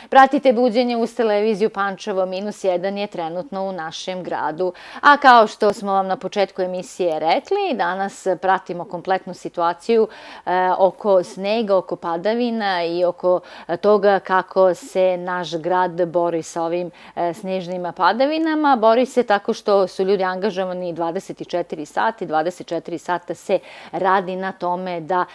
Pratite buđenje uz televiziju Pančevo -1 je trenutno u našem gradu. A kao što smo vam na početku emisije rekli, danas pratimo kompletnu situaciju oko snega, oko padavina i oko toga kako se naš grad bori sa ovim snežnim padavinama. Bori se tako što su ljudi angažovani 24 sata i 24 sata se radi na tome da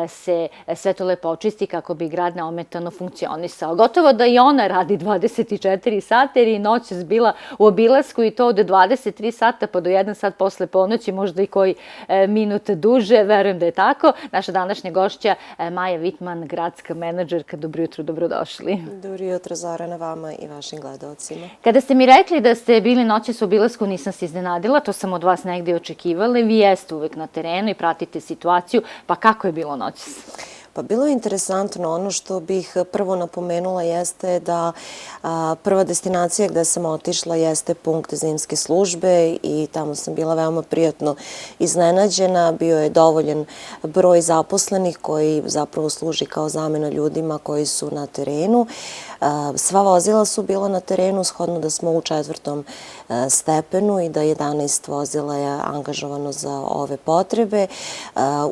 se sve to lepo očisti kako bi grad neometano funkcionisao. Gotovo da i ona radi 24 sata jer je noćas bila u obilasku i to od 23 sata pa do 1 sat posle ponoći, možda i koji minut duže, verujem da je tako. Naša današnja gošća Maja Vitman, gradska menadžerka. Dobro jutro, dobrodošli. Dobro jutro, Zorana, vama i vašim gledalcima. Kada ste mi rekli da ste bili noćas u obilasku, nisam se iznenadila, to sam od vas negdje očekivala. Vi jeste uvek na terenu i pratite situaciju, pa kako je bilo noćas? Pa bilo je interesantno. Ono što bih prvo napomenula jeste da prva destinacija gde sam otišla jeste punkt zimske službe i tamo sam bila veoma prijatno iznenađena. Bio je dovoljan broj zaposlenih koji zapravo služi kao zamena ljudima koji su na terenu. Sva vozila su bila na terenu, shodno da smo u 4. stepenu i da 11 vozila je angažovano za ove potrebe.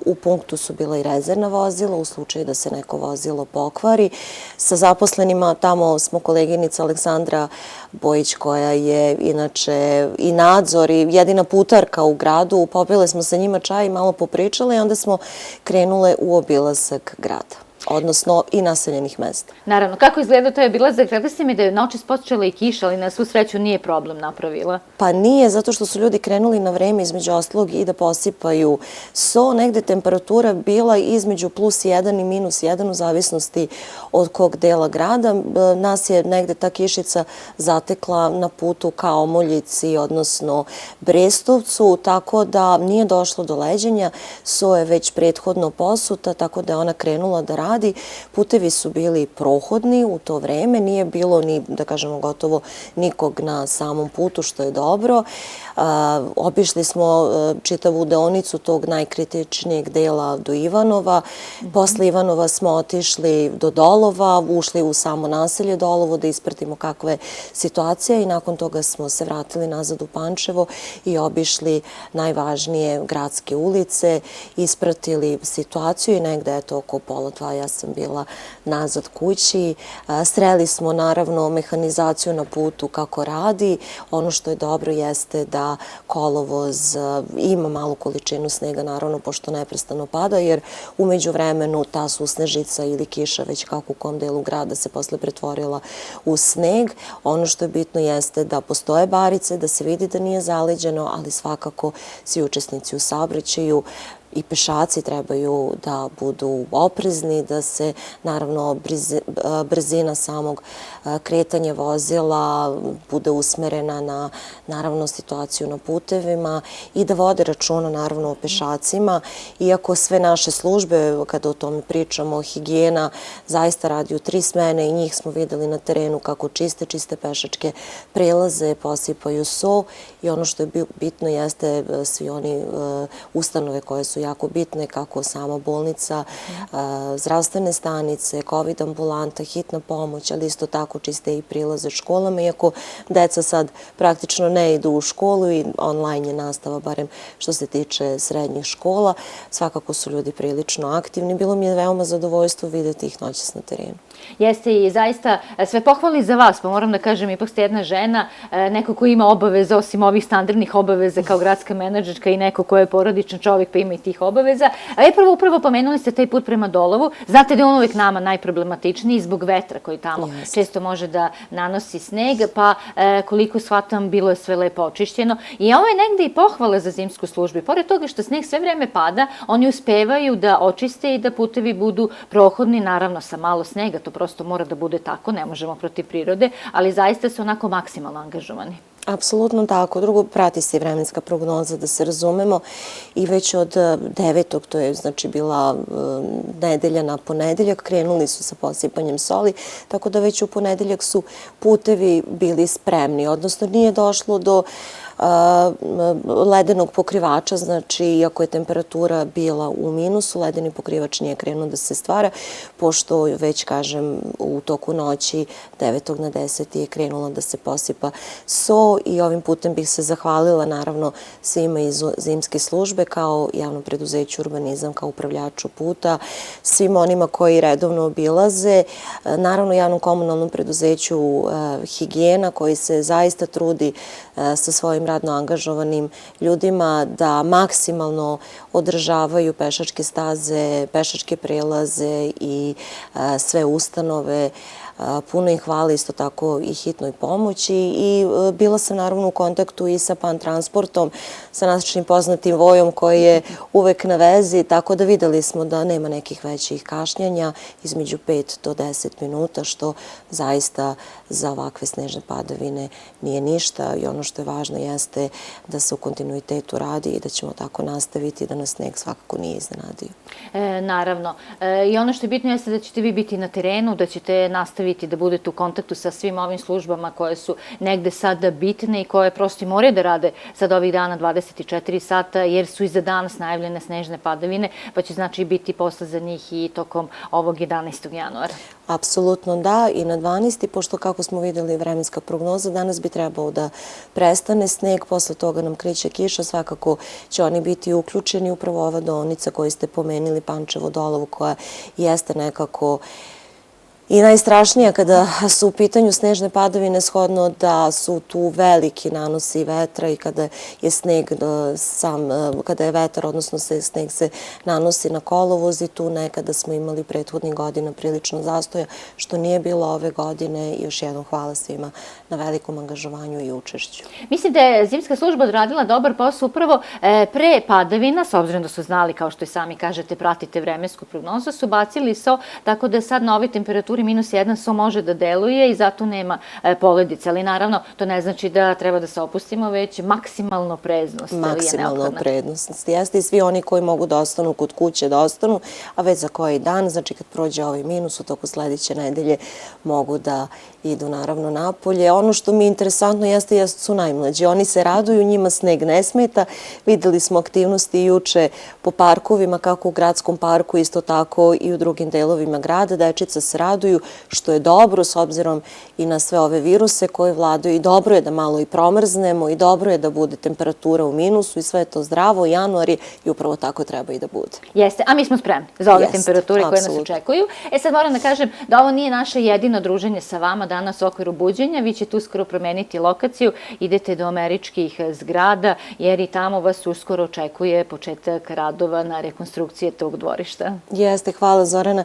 U punktu su bila i rezervna vozila u slučaju da se neko vozilo pokvari. Sa zaposlenima tamo smo koleginica Aleksandra Bojić, koja je inače i nadzor i jedina putarka u gradu. Popile smo sa njima čaj i malo popričale i onda smo krenule u obilazak grada, odnosno i naseljenih mesta. Naravno, kako izgleda taj obilazak? Rekli ste mi da je noćas počela i kiša, ali na svu sreću nije problem napravila. Pa nije, zato što su ljudi krenuli na vreme između ostalog i da posipaju so. Negde temperatura bila između +1 i -1 u zavisnosti od kog dela grada. Nas je negde ta kišica zatekla na putu ka Omoljici, odnosno Brestovcu, tako da nije došlo do leđenja. So je već prethodno posuta, tako da je ona krenula da radi. Putevi su bili prohodni u to vreme, nije bilo ni, da kažemo, gotovo nikog na samom putu, što je dobro. Obišli smo čitavu deonicu tog najkritičnijeg dela do Ivanova. Posle Ivanova smo otišli do Dolova, ušli u samo naselje Dolovo da ispratimo kakva je situacija i nakon toga smo se vratili nazad u Pančevo i obišli najvažnije gradske ulice, ispratili situaciju i negde eto oko 1:30 ja sam bila nazad kući. Sreli smo naravno mehanizaciju na putu kako radi. Ono što je dobro jeste da kolovoz ima malu količinu snega, naravno, pošto neprestano pada, jer umeđu vremenu ta susnežica ili kiša, već kako u kom delu grada, se posle pretvorila u sneg. Ono što je bitno jeste da postoje barice, da se vidi da nije zaleđeno, ali svakako svi učesnici u saobraćaju i pešaci trebaju da budu oprezni, da se naravno brzina samog kretanja vozila bude usmerena na naravno situaciju na putevima i da vode računa naravno o pešacima. Iako sve naše službe, kada o tome pričamo, higijena zaista radi u 3 smene i njih smo videli na terenu kako čiste pešačke prelaze, posipaju so i ono što je bitno jeste svi oni ustanove koje su jako bitne, kako sama bolnica, zdravstvene stanice, COVID ambulanta, hitna pomoć, ali isto tako čiste i prilaze školama, iako deca sad praktično ne idu u školu i online je nastava, barem što se tiče srednjih škola. Svakako su ljudi prilično aktivni. Bilo mi je veoma zadovoljstvo videti ih noćas na terenu. Jeste i zaista sve pohvali za vas, pa moram da kažem, ipak ste jedna žena, neko ko ima obaveze, osim ovih standardnih obaveza kao gradska menadžerka i neko ko je porodičan čovjek pa ima i tih obaveza. A upravo pomenuli ste taj put prema Dolovu. Znate da je on uvijek nama najproblematičniji zbog vetra koji tamo često može da nanosi sneg, pa koliko shvatam bilo je sve lepo očišćeno. I ovo je negde i pohvala za zimsku službu. Pored toga što sneg sve vreme pada, oni uspevaju da očiste i da putevi budu prohodni, naravno sa malo snega, to prosto mora da bude tako, ne možemo protiv prirode, ali zaista su onako maksimalno angažovani. Apsolutno tako. Drugo, prati se i vremenska prognoza, da se razumemo, i već od 9. to je znači bila nedelja na ponedeljak, krenuli su sa posipanjem soli, tako da već u ponedeljak su putevi bili spremni, odnosno nije došlo do ledenog pokrivača, znači iako je temperatura bila u minusu, ledeni pokrivač nije krenuo da se stvara, pošto već, kažem, u toku noći 9. na 10. je krenulo da se posipa so i ovim putem bih se zahvalila naravno svima iz zimske službe kao javnom preduzeću Urbanizam, kao upravljaču puta, svim onima koji redovno obilaze, naravno javnom komunalnom preduzeću Higijena koji se zaista trudi sa svojim radno angažovanim ljudima da maksimalno održavaju pešačke staze, pešačke prelaze i sve ustanove. Puno im hvala isto tako i hitnoj pomoći i bila sam naravno u kontaktu i sa PAN transportom, sa našim poznatim Vojom koji je uvek na vezi, tako da videli smo da nema nekih većih kašnjenja između 5 do 10 minuta, što zaista za ovakve snežne padavine nije ništa i ono što je važno jeste da se u kontinuitetu radi i da ćemo tako nastaviti, da nas sneg svakako nije iznenadio. Naravno. I ono što je bitno jeste da ćete vi biti na terenu, da ćete nastaviti da budete u kontaktu sa svim ovim službama koje su negde sada bitne i koje prosto moraju da rade sad ovih dana 24 sata, jer su i za danas najavljene snežne padavine, pa će znači biti posle za njih i tokom ovog 11. januara. Apsolutno da, i na 12. pošto kako smo videli vremenska prognoza, danas bi trebao da prestane sneg, posle toga nam kreće kiša, svakako će oni biti uključeni, upravo ova deonica koju ste pomenuli, Pančevo-Dolovo, koja jeste nekako i najstrašnija kada su u pitanju snežne padavine, shodno da su tu veliki nanosi vetra i kada je sneg kada je vetar, odnosno sneg se nanosi na kolovoz i tu nekada smo imali prethodnih godina prilično zastoja, što nije bilo ove godine i još jednom hvala svima na velikom angažovanju i učešću. Mislim da je zimska služba odradila dobar posao upravo pre padavina, s obzirom da su znali, kao što i sami kažete, pratite vremensku prognozu, su bacili so, tako da sad na ovoj temperaturi -1 so može da deluje i zato nema poledice. Ali naravno, to ne znači da treba da se opustimo, već maksimalno preznost je neophodna. Maksimalno preznost jeste i svi oni koji mogu da ostanu kod kuće da ostanu, a već za koji dan, znači kad prođe ovaj minus, u toku sledeće nedelje mogu da idu naravno napolje. Ono što mi je interesantno jeste su najmlađi. Oni se raduju, njima sneg ne smeta. Videli smo aktivnosti juče po parkovima, kako u gradskom parku, isto tako i u drugim delovima grada. Dečica se raduju, što je dobro s obzirom i na sve ove viruse koje vladaju i dobro je da malo i promrznemo i dobro je da bude temperatura u minusu i sve je to zdravo, januar je i upravo tako treba i da bude. Jeste, a mi smo spremni za ove temperature koje nas očekuju. Sad moram da kažem da ovo nije naše jedino druženje sa vama danas u okviru buđenja. Vi ćete uskoro promeniti lokaciju, idete do američkih zgrada, jer i tamo vas uskoro očekuje početak radova na rekonstrukcije tog dvorišta. Jeste, hvala Zorana.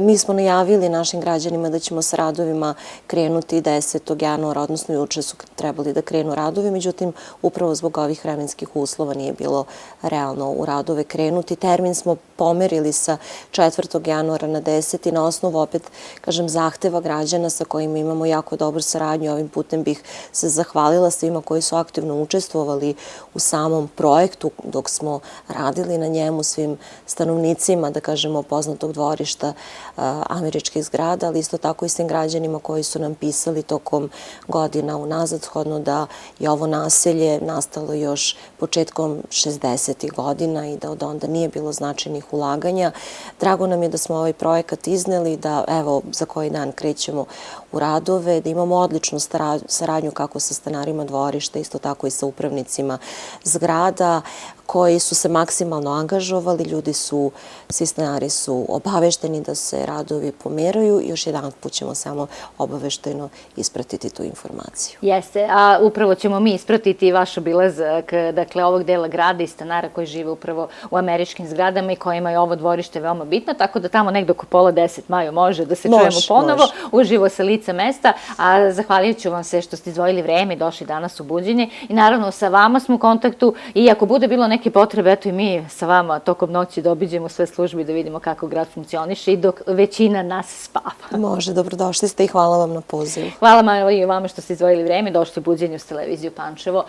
Mi smo najavili našim građanima da ćemo sa radovima krenuti 10. januara, odnosno juče su trebali da krenu radovi, međutim, upravo zbog ovih vremenskih uslova nije bilo realno u radove krenuti. Termin smo pomerili sa 4. januara na 10. na osnovu, opet, kažem, zahteva građana sa kojima imamo jako dobru saradnju. Ovim putem bih se zahvalila svima koji su aktivno učestvovali u samom projektu dok smo radili na njemu, svim stanovnicima, da kažemo, poznatog dvorišta američkih zgrada, ali isto tako i svim građanima koji su nam pisali tokom godina unazad, shodno da je ovo naselje nastalo još početkom 60. godina i da od onda nije bilo značajnih ulaganja. Drago nam je da smo ovaj projekat izneli, da evo za koji dan krećemo u radove, da imamo odličnu saradnju kako sa stanarima dvorišta, isto tako i sa upravnicima zgrada, koji su se maksimalno angažovali, svi stanari su obavešteni da se radovi pomeraju i još jedan put ćemo samo obaveštajno ispratiti tu informaciju. Jeste, a upravo ćemo mi ispratiti vaš obilazak, dakle, ovog dela grada i stanara koji žive upravo u američkim zgradama i kojima je ovo dvorište veoma bitno, tako da tamo negdje oko pola 10 Maju može da se čujemo ponovo, uživo sa lica mesta, a zahvalit ću vam se što ste izdvojili vreme i došli danas u buđenje i naravno sa vama smo u kontaktu i ako bude bilo neke potrebe, eto i mi sa vama tokom noći da obiđemo sve službe i da vidimo kako grad funkcioniše i dok većina nas spava. Može, dobrodošli ste i hvala vam na pozivu. Hvala i vama što ste izdvojili vreme, došli u buđenje uz televiziju Pančevo.